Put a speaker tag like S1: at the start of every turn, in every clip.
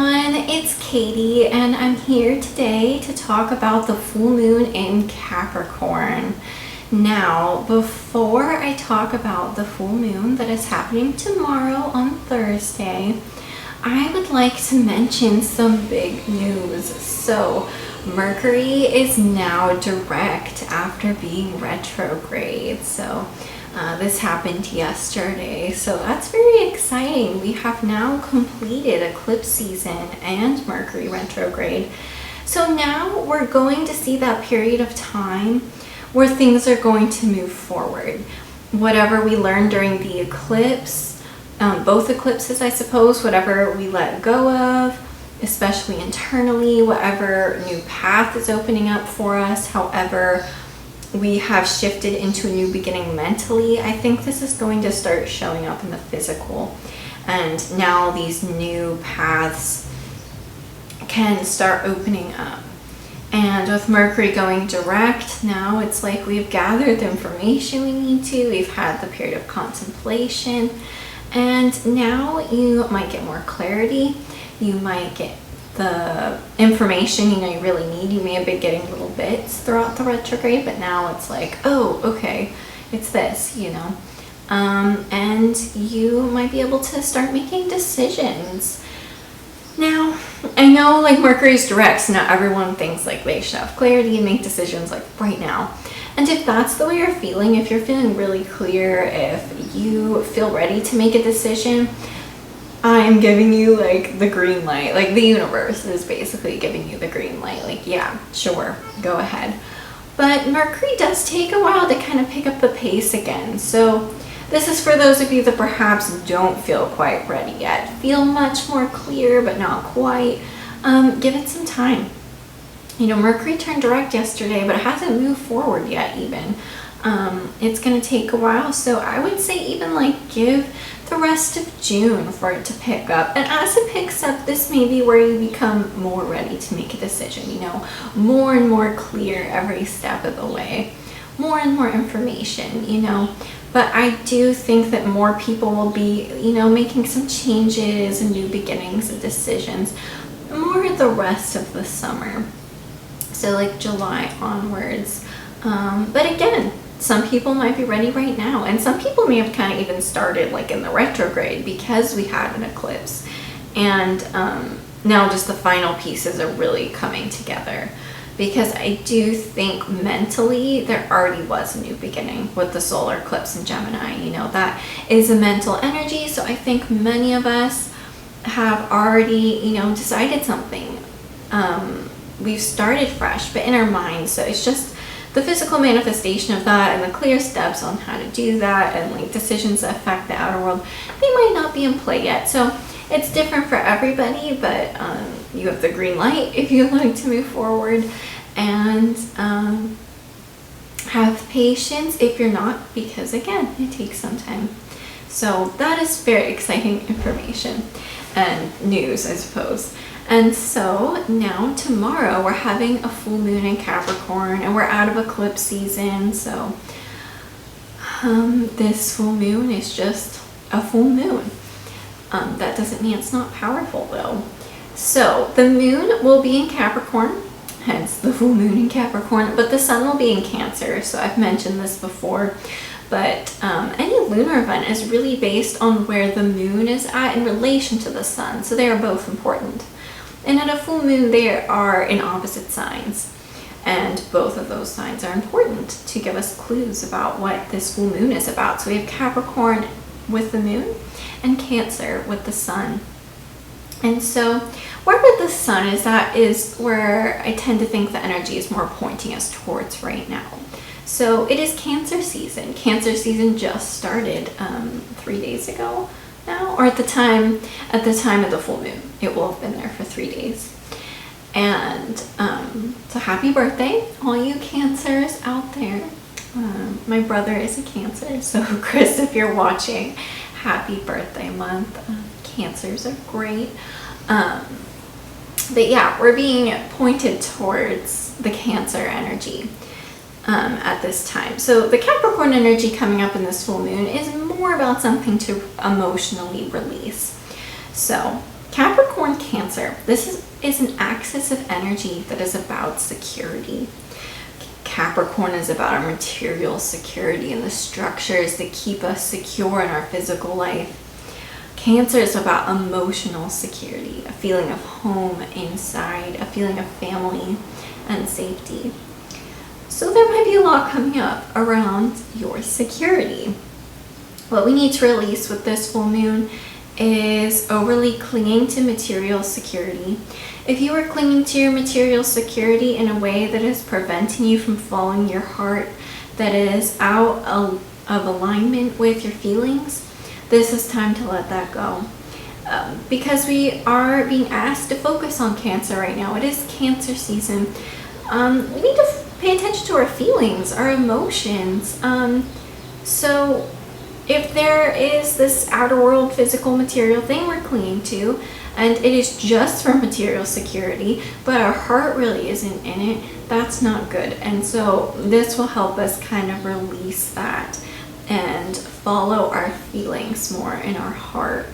S1: everyone, it's Katie and I'm here today to talk about the full moon in Capricorn. Now, before I talk about the full moon that is happening tomorrow on Thursday, I would like to mention some big news. So, Mercury is now direct after being retrograde. So, this happened yesterday, so that's very exciting. We have now completed eclipse season and Mercury retrograde. So now we're going to see that period of time where things are going to move forward. Whatever we learned during the eclipse, both eclipses I suppose, whatever we let go of, especially internally, whatever new path is opening up for us, however we have shifted into a new beginning mentally, I think this is going to start showing up in the physical. And now these new paths can start opening up. And with Mercury going direct, now it's like we've gathered the information we need to, we've had the period of contemplation, and now you might get more clarity, you might get the information you really need. You may have been getting little bits throughout the retrograde, but now it's like, oh, okay, it's this, and you might be able to start making decisions. Now, I know Mercury's direct, so not everyone thinks they should have clarity and make decisions right now. And if that's the way you're feeling, if you're feeling really clear, if you feel ready to make a decision, I'm giving you the green light. The universe is basically giving you the green light. Yeah, sure, go ahead. But Mercury does take a while to kind of pick up the pace again. So this is for those of you that perhaps don't feel quite ready yet. Feel much more clear, but not quite. Give it some time. Mercury turned direct yesterday, but it hasn't moved forward yet even. It's going to take a while. So I would say even give the rest of June for it to pick up. And as it picks up, this may be where you become more ready to make a decision, more and more clear every step of the way, more and more information, But I do think that more people will be, making some changes and new beginnings and decisions more the rest of the summer. So July onwards. But again, some people might be ready right now, and some people may have kind of even started in the retrograde because we had an eclipse, and now just the final pieces are really coming together, because I do think mentally there already was a new beginning with the solar eclipse in Gemini. That is a mental energy, so I think many of us have already decided something. We've started fresh, but in our minds, so it's just the physical manifestation of that and the clear steps on how to do that, and decisions that affect the outer world, they might not be in play yet. So it's different for everybody, but you have the green light if you'd like to move forward, and have patience if you're not, because again, it takes some time. So that is very exciting information and news, I suppose. And so now tomorrow we're having a full moon in Capricorn, and we're out of eclipse season. So this full moon is just a full moon. That doesn't mean it's not powerful though. So the moon will be in Capricorn, hence the full moon in Capricorn, but the sun will be in Cancer. So I've mentioned this before, but any lunar event is really based on where the moon is at in relation to the sun. So they are both important. And at a full moon, they are in opposite signs. And both of those signs are important to give us clues about what this full moon is about. So we have Capricorn with the moon and Cancer with the sun. And so wherever the sun is at is where I tend to think the energy is more pointing us towards right now. So it is Cancer season. Cancer season just started 3 days ago now, or at the time of the full moon. It will have been there for 3 days. And so happy birthday, all you Cancers out there. My brother is a Cancer, so Chris, if you're watching, happy birthday month. Cancers are great. But yeah, we're being pointed towards the Cancer energy at this time. So the Capricorn energy coming up in this full moon is more about something to emotionally release. So Capricorn, Cancer. This is an axis of energy that is about security. Capricorn is about our material security and the structures that keep us secure in our physical life. Cancer is about emotional security, a feeling of home inside, a feeling of family and safety. So there might be a lot coming up around your security. What we need to release with this full moon is overly clinging to material security. If you are clinging to your material security in a way that is preventing you from following your heart, that is out of alignment with your feelings, this is time to let that go. Because we are being asked to focus on Cancer right now. It is Cancer season. We need to pay attention to our feelings, our emotions. So if there is this outer world physical material thing we're clinging to, and it is just for material security, but our heart really isn't in it, that's not good. And so this will help us kind of release that and follow our feelings more in our heart.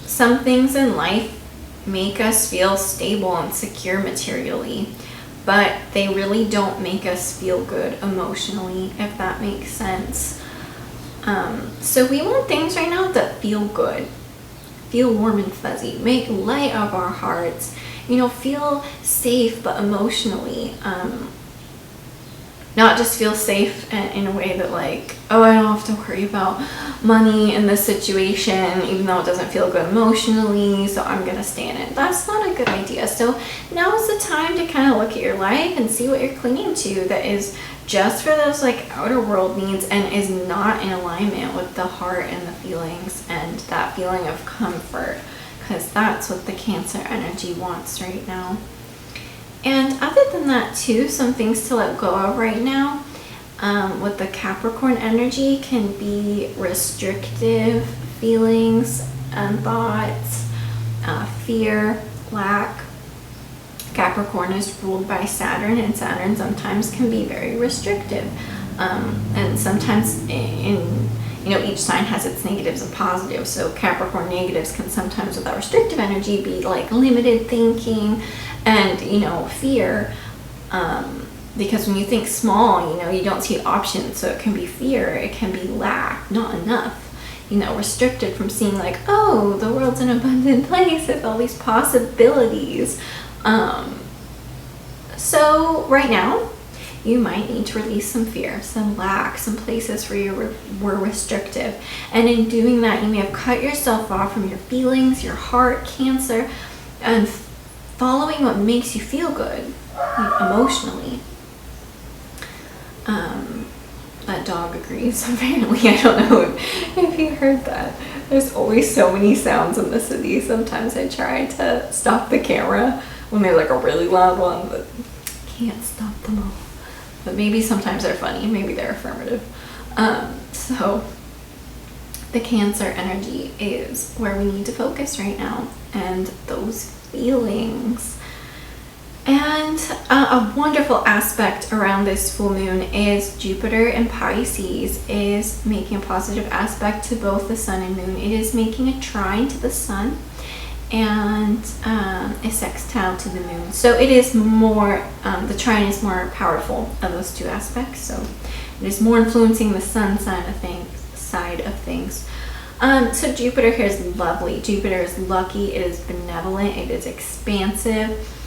S1: Some things in life make us feel stable and secure materially, but they really don't make us feel good emotionally, if that makes sense. So we want things right now that feel good, feel warm and fuzzy, make light of our hearts, feel safe, but emotionally, not just feel safe in a way that like, oh, I don't have to worry about money in this situation, even though it doesn't feel good emotionally, so I'm gonna stay in it. That's not a good idea. So now is the time to kind of look at your life and see what you're clinging to that is just for those like outer world needs and is not in alignment with the heart and the feelings and that feeling of comfort, because that's what the Cancer energy wants right now. And other than that too, some things to let go of right now with the Capricorn energy can be restrictive feelings and thoughts, fear, lack. Capricorn is ruled by Saturn, and Saturn sometimes can be very restrictive. And sometimes each sign has its negatives and positives. So Capricorn negatives can sometimes, with that restrictive energy, be like limited thinking and, fear. Because when you think small, you don't see options. So it can be fear, it can be lack, not enough. Restricted from seeing like, oh, the world's an abundant place with all these possibilities. So right now, you might need to release some fear, some lack, some places where you were restrictive. And in doing that, you may have cut yourself off from your feelings, your heart, Cancer, and following what makes you feel good emotionally. That dog agrees, apparently. I don't know if you heard that. There's always so many sounds in the city. Sometimes I try to stop the camera when they're like a really loud one, but can't stop them all. But maybe sometimes they're funny, maybe they're affirmative. So the Cancer energy is where we need to focus right now, and those feelings. And a wonderful aspect around this full moon is Jupiter in Pisces is making a positive aspect to both the sun and moon. It is making a trine to the sun and a sextile to the moon. So it is more, the trine is more powerful of those two aspects. So it is more influencing the sun side of things. So Jupiter here is lovely. Jupiter is lucky, it is benevolent, it is expansive.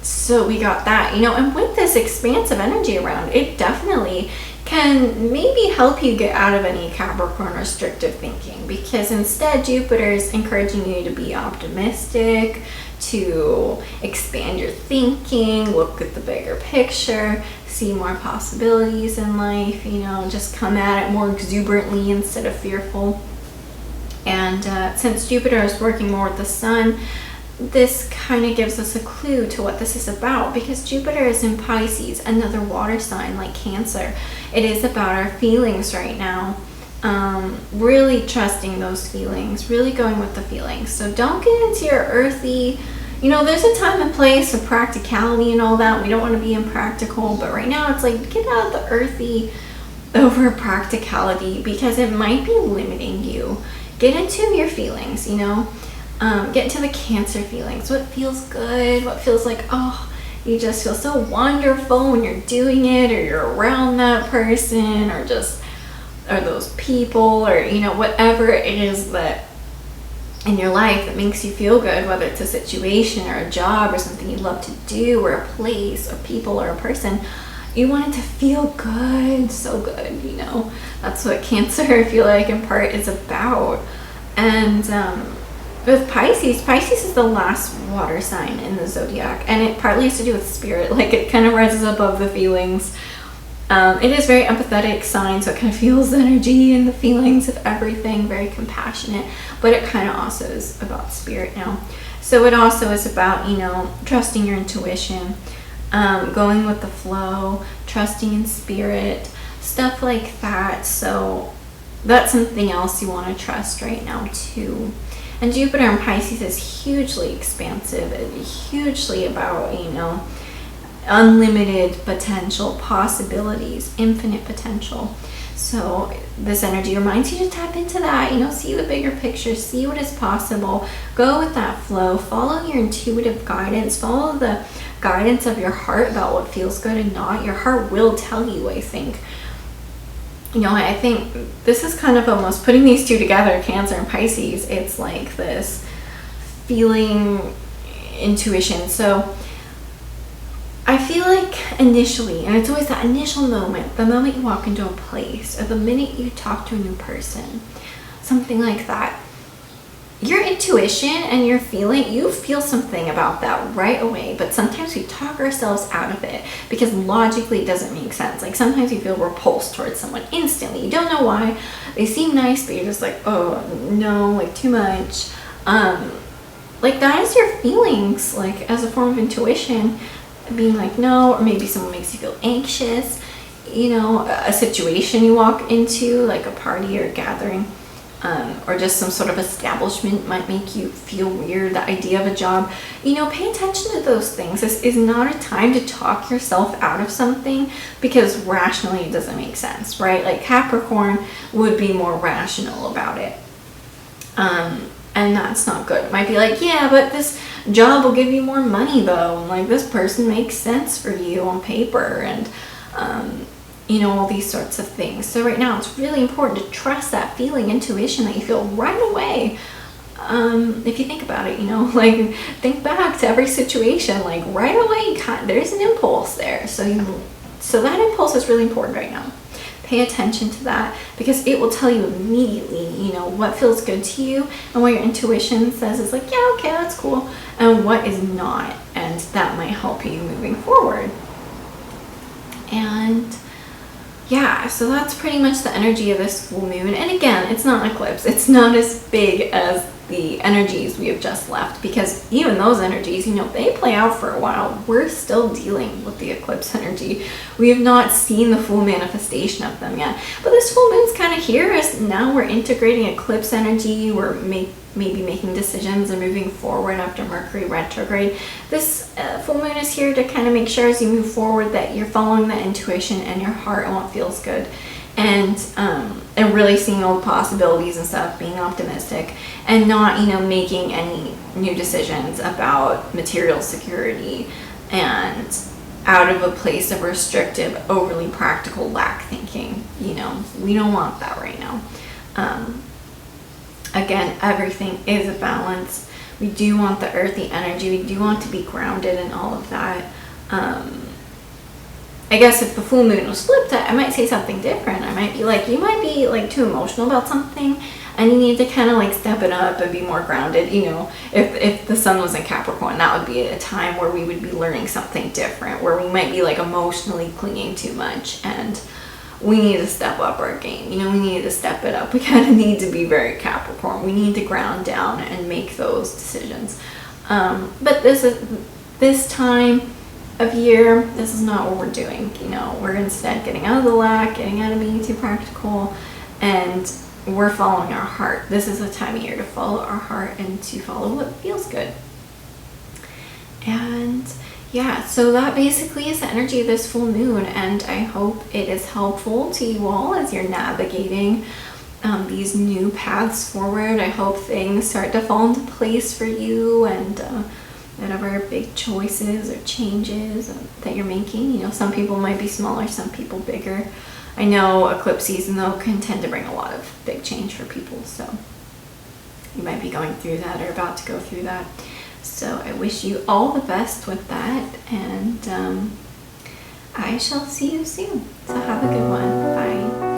S1: So we got that, and with this expansive energy around, it definitely can maybe help you get out of any Capricorn restrictive thinking, because instead Jupiter is encouraging you to be optimistic, to expand your thinking, look at the bigger picture, see more possibilities in life, just come at it more exuberantly instead of fearful. And since Jupiter is working more with the sun, this kind of gives us a clue to what this is about, because Jupiter is in Pisces, another water sign like Cancer. It is about our feelings right now. Really trusting those feelings, really going with the feelings. So don't get into your earthy, there's a time and place for practicality and all that. We don't want to be impractical, but right now it's like, get out of the earthy over practicality, because it might be limiting you. get into your feelings, you know. Get into the Cancer feelings. What feels good? What feels like, oh, you just feel so wonderful when you're doing it, or you're around that person, or those people, or, you know, whatever it is that in your life that makes you feel good, whether it's a situation or a job or something you love to do, or a place or people or a person. You want it to feel good, so good, you know. That's what Cancer, I feel like, in part is about. And with Pisces is the last water sign in the zodiac, and it partly has to do with spirit. Like, it kind of rises above the feelings. It is very empathetic sign, so it kind of feels the energy and the feelings of everything, very compassionate, but it kind of also is about spirit now. So it also is about, you know, trusting your intuition, going with the flow, trusting in spirit, stuff like that. So that's something else you want to trust right now too. And Jupiter in Pisces is hugely expansive and hugely about, you know, unlimited potential, possibilities, infinite potential. So this energy reminds you to tap into that, you know, see the bigger picture, see what is possible, go with that flow, follow your intuitive guidance, follow the guidance of your heart about what feels good and not. Your heart will tell you, I think. You know, I think this is kind of almost putting these two together, Cancer and Pisces. It's like this feeling, intuition. So I feel like initially, and it's always that initial moment, the moment you walk into a place, or the minute you talk to a new person, something like that, your intuition and your feeling, you feel something about that right away. But sometimes we talk ourselves out of it because logically it doesn't make sense. Like, sometimes you feel repulsed towards someone instantly. You don't know why. They seem nice, but you're just like, oh no, like too much. Like, that is your feelings, like, as a form of intuition, being like no. Or maybe someone makes you feel anxious, you know, a situation you walk into, like a party or a gathering, or just some sort of establishment might make you feel weird. The idea of a job, you know, pay attention to those things. This is not a time to talk yourself out of something because rationally it doesn't make sense, right? Like, Capricorn would be more rational about it. And that's not good. It might be like, yeah, but this job will give you more money though, and like, this person makes sense for you on paper, and you know, all these sorts of things. So right now it's really important to trust that feeling, intuition that you feel right away. If you think about it, you know, like, think back to every situation, like right away, there's an impulse there. So that impulse is really important right now. Pay attention to that, because it will tell you immediately, you know, what feels good to you, and what your intuition says is like, yeah, okay, that's cool, and what is not, and that might help you moving forward. And yeah, so that's pretty much the energy of this full moon. And again, it's not an eclipse. It's not as big as the energies we have just left, because even those energies, you know, they play out for a while. We're still dealing with the eclipse energy. We have not seen the full manifestation of them yet. But this full moon's kind of here, as now we're integrating eclipse energy. We're maybe making decisions and moving forward after Mercury retrograde. This full moon is here to kind of make sure as you move forward that you're following that intuition and your heart and what feels good, and really seeing all the possibilities and stuff, being optimistic, and not, you know, making any new decisions about material security and out of a place of restrictive, overly practical lack thinking. You know, we don't want that right now. Again, everything is a balance. We do want the earthy energy. We do want to be grounded in all of that. I guess if the full moon was flipped, I might say something different. I might be like, you might be like too emotional about something, and you need to kind of like step it up and be more grounded. You know, if the sun was in Capricorn, that would be a time where we would be learning something different, where we might be like emotionally clinging too much, and we need to step up our game. You know, we need to step it up. We kind of need to be very Capricorn. We need to ground down and make those decisions. But this time of year, this is not what we're doing. You know, we're instead getting out of the lack, getting out of being too practical, and we're following our heart. This is a time of year to follow our heart and to follow what feels good. And yeah, so that basically is the energy of this full moon, and I hope it is helpful to you all as you're navigating these new paths forward. I hope things start to fall into place for you, and whatever big choices or changes that you're making. You know, some people might be smaller, some people bigger. I know eclipse season though can tend to bring a lot of big change for people, so you might be going through that or about to go through that. So I wish you all the best with that, and I shall see you soon. So have a good one. Bye.